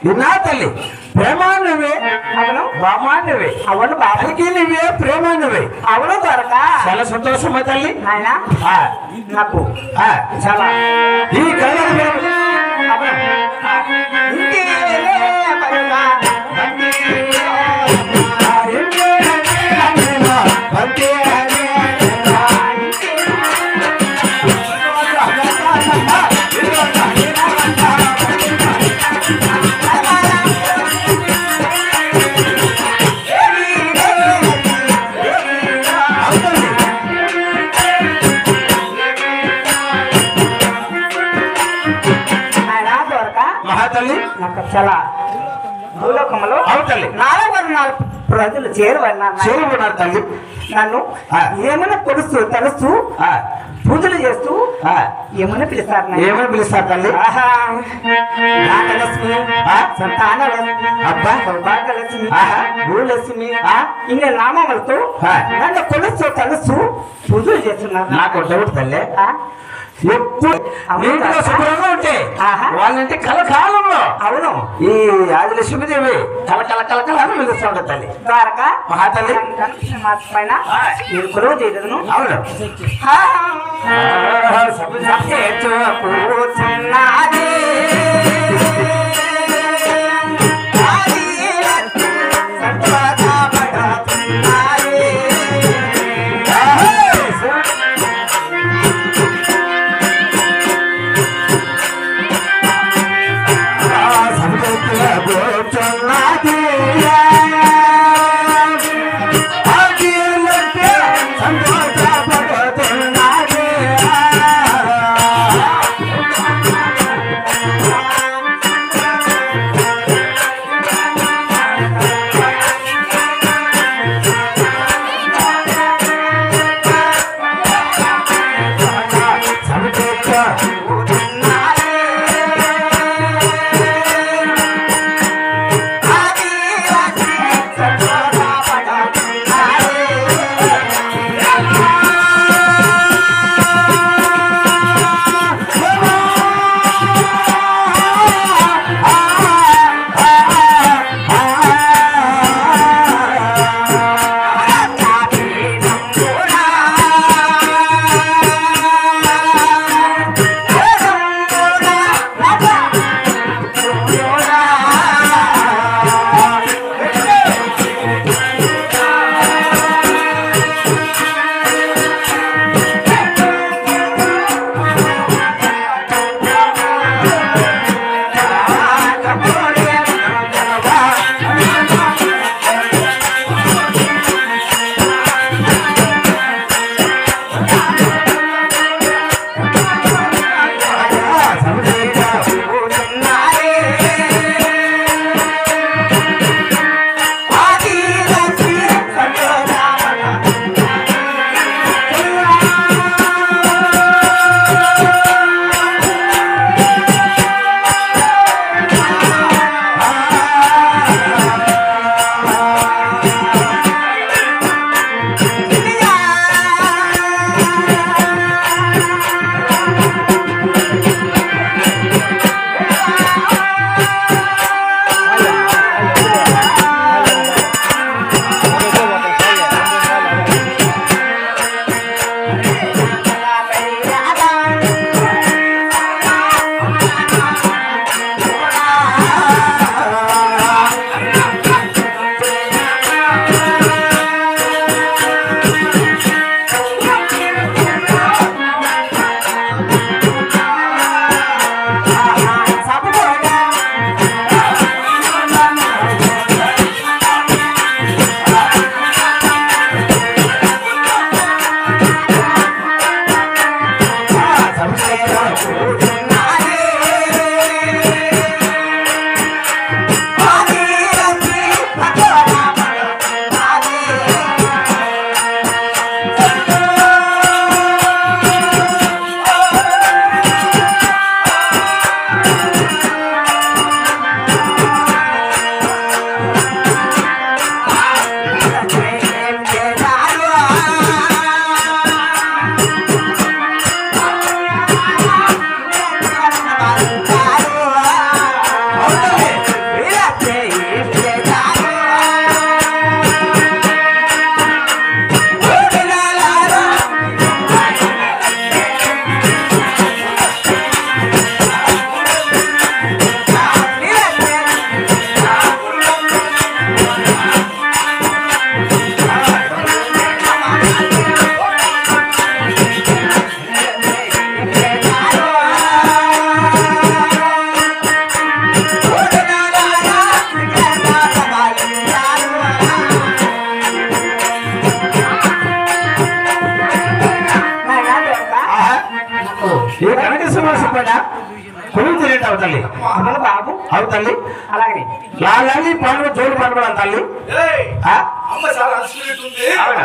విన్నా తల్లి ప్రేమాన్నవే అవును బామాన్నవే అవును బాబుకి నువ్వే ప్రేమాన్నవే అవును దొరక చాలా సంతోషమా తల్లి ఆయన నాకు చాలా ఈ కళ్యాణ మహాతల్లి నాకు చాలా భూలోకములో అవుతల్లి 4 ప్రజలు చేరువన్నారు తల్లి నన్ను ఏమైనా తెలుస్తూ పూజలు చేస్తూ ఏమైనా పిలుస్తారు ఏమైనా పిలుస్తారు తల్లి నాగలక్ష్మి సంతానలక్ష్మి అబ్బా సౌభాగ్యలక్ష్మి భూలక్ష్మి ఇన్ని నామములతో నన్ను తెలుస్తూ పూజలు చేస్తున్నారు. నాకు డౌట్ తల్లి ఎప్పుడు శుభ్రంగా ఉంటే వాళ్ళంటే కలకాలంలో అవును ఈ ఆదిలక్ష్మీదేవి కలకల అని పిలుస్తూ ఉంటుంది తల్లి ద్వారకా మహాతల్లి పైన నేను కొలువు చేయను. అవును కనకేశ్వర సుబ్బయ్య కొలువు తినేటావు తల్లి అవును బాబు అవు తల్లి అలాగే లాలి పండుగ జోడు పండుగ తల్లి అమ్మ చాలా అలసిపోయినట్టుంది. అవునా